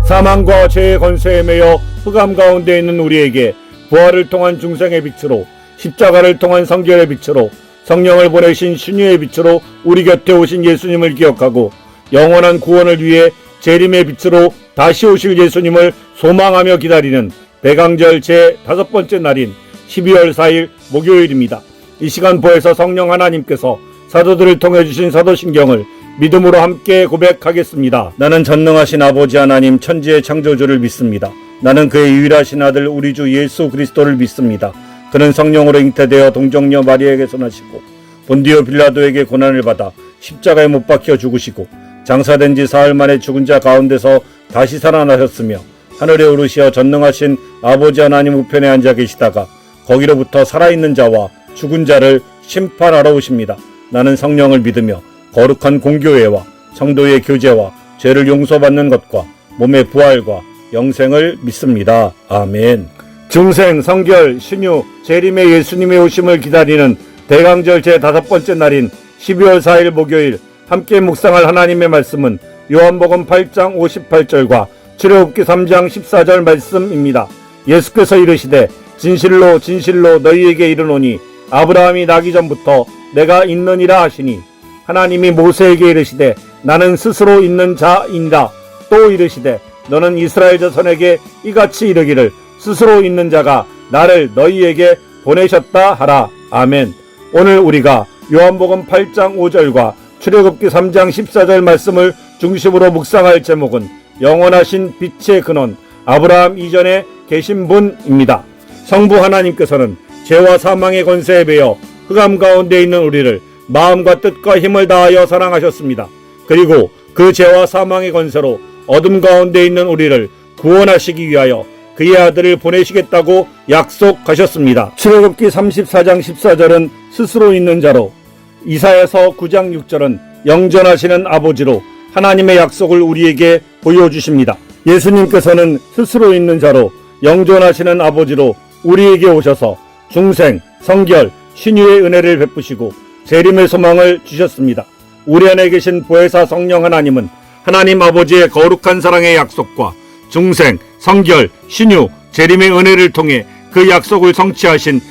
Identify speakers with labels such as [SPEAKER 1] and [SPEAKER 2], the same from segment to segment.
[SPEAKER 1] 사망과 죄의 권세에 매여 흑암 가운데 있는 우리에게 부활을 통한 중생의 빛으로, 십자가를 통한 성결의 빛으로, 성령을 보내신 신유의 빛으로 우리 곁에 오신 예수님을 기억하고 영원한 구원을 위해 재림의 빛으로 다시 오실 예수님을 소망하며 기다리는 대강절 제5번째 날인 12월 4일 목요일입니다. 이 시간포에서 성령 하나님께서 사도들을 통해 주신 사도신경을 믿음으로 함께 고백하겠습니다. 나는 전능하신 아버지 하나님 천지의 창조주를 믿습니다. 나는 그의 유일하신 아들 우리 주 예수 그리스도를 믿습니다. 그는 성령으로 잉태되어 동정녀 마리아에게서 나시고 본디오 빌라도에게 고난을 받아 십자가에 못 박혀 죽으시고 장사된 지 사흘 만에 죽은 자 가운데서 다시 살아나셨으며 하늘에 오르시어 전능하신 아버지 하나님 우편에 앉아 계시다가 거기로부터 살아있는 자와 죽은 자를 심판하러 오십니다. 나는 성령을 믿으며 거룩한 공교회와 성도의 교제와 죄를 용서받는 것과 몸의 부활과 영생을 믿습니다. 아멘. 중생, 성결, 신유, 재림의 예수님의 오심을 기다리는 대강절 제5번째 날인 12월 4일 목요일 함께 묵상할 하나님의 말씀은 요한복음 8장 58절과 출애굽기 3장 14절 말씀입니다. 예수께서 이르시되 진실로 진실로 너희에게 이르노니 아브라함이 나기 전부터 내가 있느니라 하시니, 하나님이 모세에게 이르시되 나는 스스로 있는 자이니라. 또 이르시되 너는 이스라엘 자손에게 이같이 이르기를 스스로 있는 자가 나를 너희에게 보내셨다 하라. 아멘. 오늘 우리가 요한복음 8장 5절과 출애굽기 3장 14절 말씀을 중심으로 묵상할 제목은 영원하신 빛의 근원 아브라함 이전에 계신 분입니다. 성부 하나님께서는 죄와 사망의 권세에 매여 흑암 가운데 있는 우리를 마음과 뜻과 힘을 다하여 사랑하셨습니다. 그리고 그 죄와 사망의 권세로 어둠 가운데 있는 우리를 구원하시기 위하여 그의 아들을 보내시겠다고 약속하셨습니다. 출애굽기 34장 14절은 스스로 있는 자로, 이사야서 9장 6절은 영전하시는 아버지로 하나님의 약속을 우리에게 보여주십니다. 예수님께서는 스스로 있는 자로 영전하시는 아버지로 우리에게 오셔서 중생, 성결, 신유의 은혜를 베푸시고 재림의 소망을 주셨습니다. 우리 안에 계신 보혜사 성령 하나님은 하나님 아버지의 거룩한 사랑의 약속과 중생, 성결, 신유, 재림의 은혜를 통해 그 약속을 성취하신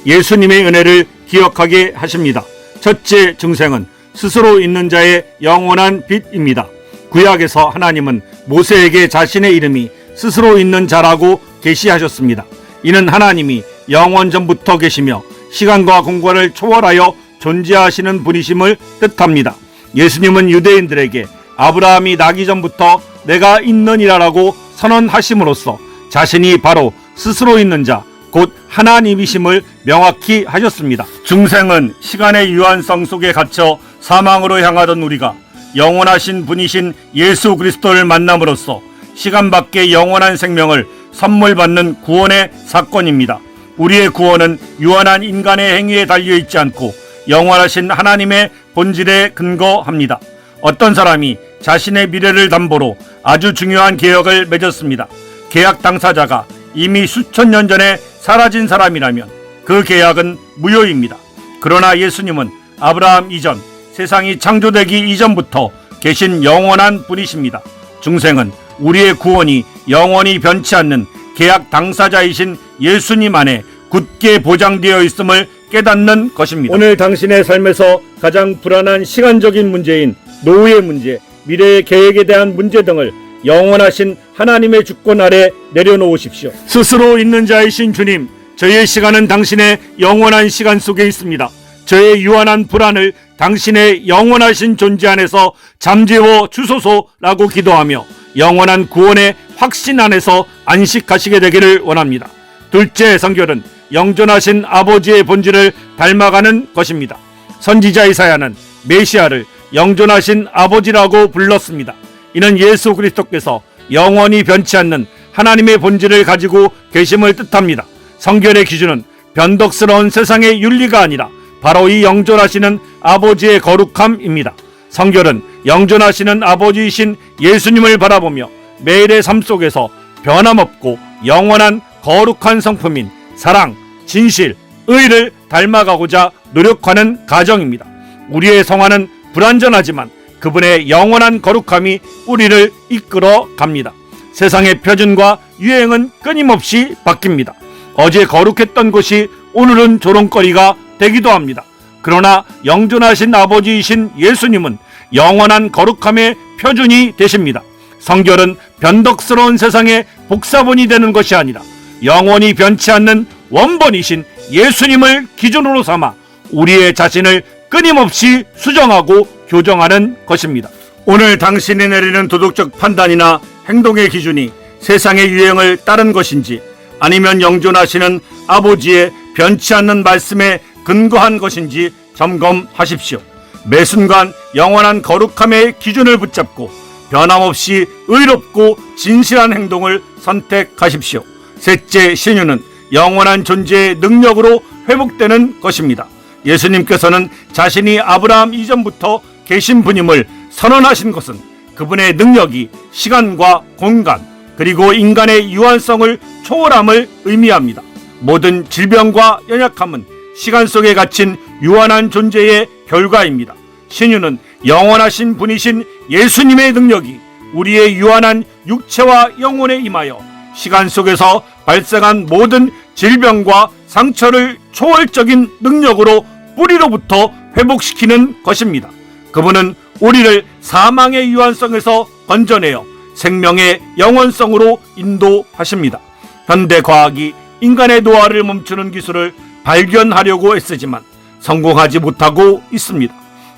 [SPEAKER 1] 예수님의 은혜를 기억하게 하십니다. 첫째 중생은 스스로 있는 자의 영원한 빛입니다. 구약에서 하나님은 모세에게 자신의 이름이 스스로 있는 자라고 계시하셨습니다. 이는 하나님이 영원 전부터 계시며 시간과 공간을 초월하여 존재하시는 분이심을 뜻합니다. 예수님은 유대인들에게 아브라함이 나기 전부터 내가 있느니라라고 선언하심으로써 자신이 바로 스스로 있는 자, 곧 하나님이심을 명확히 하셨습니다. 중생은 시간의 유한성 속에 갇혀 사망으로 향하던 우리가 영원하신 분이신 예수 그리스도를 만남으로써 시간 밖의 영원한 생명을 선물 받는 구원의 사건입니다. 우리의 구원은 유한한 인간의 행위에 달려있지 않고 영원하신 하나님의 본질에 근거합니다. 어떤 사람이 자신의 미래를 담보로 아주 중요한 계약을 맺었습니다. 계약 당사자가 이미 수천 년 전에 사라진 사람이라면 그 계약은 무효입니다. 그러나 예수님은 아브라함 이전, 세상이 창조되기 이전부터 계신 영원한 분이십니다. 중생은 우리의 구원이 영원히 변치 않는 계약 당사자이신 예수님 안에 굳게 보장되어 있음을 깨닫는 것입니다. 오늘 당신의 삶에서 가장 불안한 시간적인 문제인 노후의 문제, 미래의 계획에 대한 문제 등을 영원하신 하나님의 주권 아래 내려놓으십시오. 스스로 있는 자이신 주님, 저의 시간은 당신의 영원한 시간 속에 있습니다. 저의 유한한 불안을 당신의 영원하신 존재 안에서 잠재워 주소서라고 기도하며 영원한 구원의 확신 안에서 안식하시게 되기를 원합니다. 둘째 성결은 영존하신 아버지의 본질을 닮아가는 것입니다. 선지자 이사야는 메시아를 영존하신 아버지라고 불렀습니다. 이는 예수 그리스도께서 영원히 변치 않는 하나님의 본질을 가지고 계심을 뜻합니다. 성결의 기준은 변덕스러운 세상의 윤리가 아니라 바로 이 영존하시는 아버지의 거룩함입니다. 성결은 영존하시는 아버지이신 예수님을 바라보며 매일의 삶 속에서 변함없고 영원한 거룩한 성품인 사랑, 진실, 의를 닮아가고자 노력하는 가정입니다. 우리의 성화는 불완전하지만 그분의 영원한 거룩함이 우리를 이끌어 갑니다. 세상의 표준과 유행은 끊임없이 바뀝니다. 어제 거룩했던 것이 오늘은 조롱거리가 되기도 합니다. 그러나 영존하신 아버지이신 예수님은 영원한 거룩함의 표준이 되십니다. 성결은 변덕스러운 세상의 복사본이 되는 것이 아니라 영원히 변치 않는 원본이신 예수님을 기준으로 삼아 우리의 자신을 끊임없이 수정하고 교정하는 것입니다. 오늘 당신이 내리는 도덕적 판단이나 행동의 기준이 세상의 유행을 따른 것인지 아니면 영존하시는 아버지의 변치 않는 말씀에 근거한 것인지 점검하십시오. 매 순간 영원한 거룩함의 기준을 붙잡고 변함없이 의롭고 진실한 행동을 선택하십시오. 셋째 신유는 영원한 존재의 능력으로 회복되는 것입니다. 예수님께서는 자신이 아브라함 이전부터 계신 분임을 선언하신 것은 그분의 능력이 시간과 공간 그리고 인간의 유한성을 초월함을 의미합니다. 모든 질병과 연약함은 시간 속에 갇힌 유한한 존재의 결과입니다. 신유는 영원하신 분이신 예수님의 능력이 우리의 유한한 육체와 영혼에 임하여 시간 속에서 발생한 모든 질병과 상처를 초월적인 능력으로 뿌리로부터 회복시키는 것입니다. 그분은 우리를 사망의 유한성에서 건져내어 생명의 영원성으로 인도하십니다. 현대 과학이 인간의 노화를 멈추는 기술을 발견하려고 애쓰지만 성공하지 못하고 있습니다.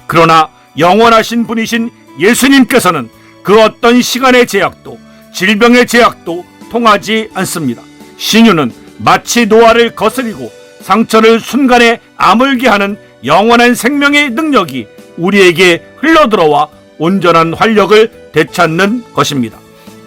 [SPEAKER 1] 그러나 영원하신 분이신 예수님께서는 그 어떤 시간의 제약도 질병의 제약도 통하지 않습니다. 신유는 마치 노화를 거스리고 상처를 순간에 아물게 하는 영원한 생명의 능력이 우리에게 흘러들어와 온전한 활력을 되찾는 것입니다.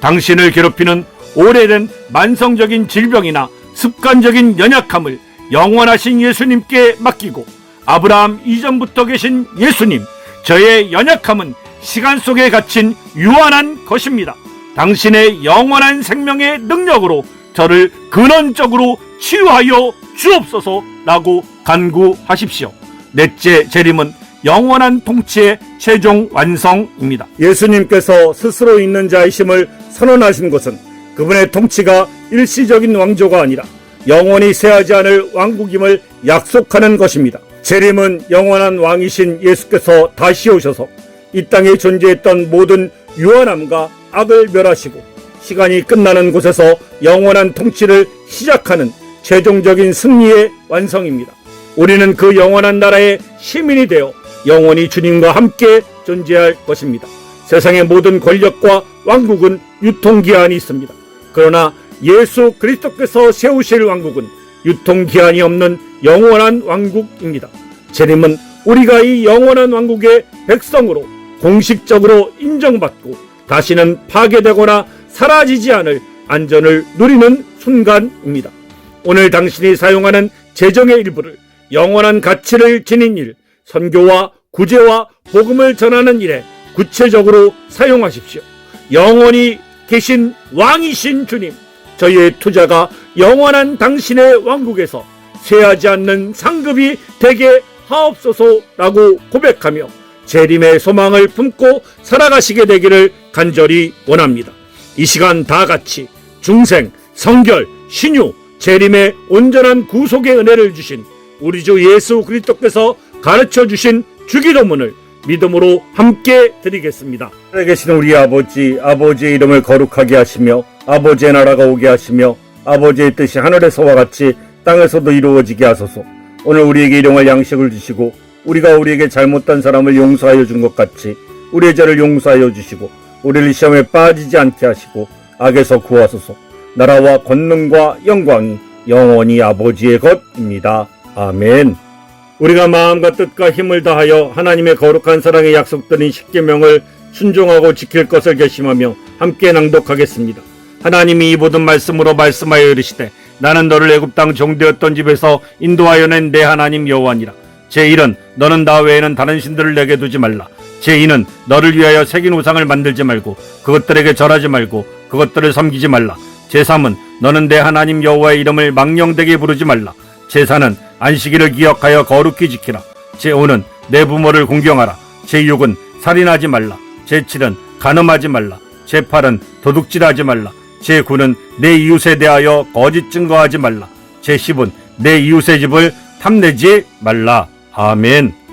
[SPEAKER 1] 당신을 괴롭히는 오래된 만성적인 질병이나 습관적인 연약함을 영원하신 예수님께 맡기고 아브라함 이전부터 계신 예수님, 저의 연약함은 시간 속에 갇힌 유한한 것입니다. 당신의 영원한 생명의 능력으로 저를 근원적으로 치유하여 주옵소서라고 간구하십시오. 넷째 재림은 영원한 통치의 최종 완성입니다. 예수님께서 스스로 있는 자이심을 선언하신 것은 그분의 통치가 일시적인 왕조가 아니라 영원히 쇠하지 않을 왕국임을 약속하는 것입니다. 재림은 영원한 왕이신 예수께서 다시 오셔서 이 땅에 존재했던 모든 유한함과 악을 멸하시고 시간이 끝나는 곳에서 영원한 통치를 시작하는 최종적인 승리의 완성입니다. 우리는 그 영원한 나라의 시민이 되어 영원히 주님과 함께 존재할 것입니다. 세상의 모든 권력과 왕국은 유통기한이 있습니다. 그러나 예수 그리스도께서 세우실 왕국은 유통기한이 없는 영원한 왕국입니다. 재림은 우리가 이 영원한 왕국의 백성으로 공식적으로 인정받고 다시는 파괴되거나 사라지지 않을 안전을 누리는 순간입니다. 오늘 당신이 사용하는 재정의 일부를 영원한 가치를 지닌 일, 선교와 구제와 복음을 전하는 일에 구체적으로 사용하십시오. 영원히 계신 왕이신 주님, 저희의 투자가 영원한 당신의 왕국에서 쇠하지 않는 상급이 되게 하옵소서라고 고백하며 재림의 소망을 품고 살아가시게 되기를 간절히 원합니다. 이 시간 다 같이 중생, 성결, 신유, 재림의 온전한 구속의 은혜를 주신 우리 주 예수 그리스도께서 가르쳐 주신 주기도문을 믿음으로 함께 드리겠습니다. 하늘에 계신 우리 아버지, 아버지의 이름을 거룩하게 하시며 아버지의 나라가 오게 하시며 아버지의 뜻이 하늘에서와 같이 땅에서도 이루어지게 하소서. 오늘 우리에게 일용할 양식을 주시고 우리가 우리에게 잘못한 사람을 용서하여 준 것 같이 우리의 죄를 용서하여 주시고 우리를 시험에 빠지지 않게 하시고 악에서 구하소서. 나라와 권능과 영광이 영원히 아버지의 것입니다. 아멘. 우리가 마음과 뜻과 힘을 다하여 하나님의 거룩한 사랑의 약속드린 십계명을 순종하고 지킬 것을 결심하며 함께 낭독하겠습니다. 하나님이 이 모든 말씀으로 말씀하여 이르시되 나는 너를 애굽 땅 종되었던 집에서 인도하여 낸 내 하나님 여호와니라. 제1은 너는 나 외에는 다른 신들을 내게 두지 말라. 제2는 너를 위하여 새긴 우상을 만들지 말고 그것들에게 절하지 말고 그것들을 섬기지 말라. 제3은 너는 내 하나님 여호와의 이름을 망령되게 부르지 말라. 제4는 안식일을 기억하여 거룩히 지키라. 제5는 내 부모를 공경하라. 제6은 살인하지 말라. 제7은 간음하지 말라. 제8은 도둑질하지 말라. 제9는 내 이웃에 대하여 거짓 증거하지 말라. 제10은 내 이웃의 집을 탐내지 말라. 아멘.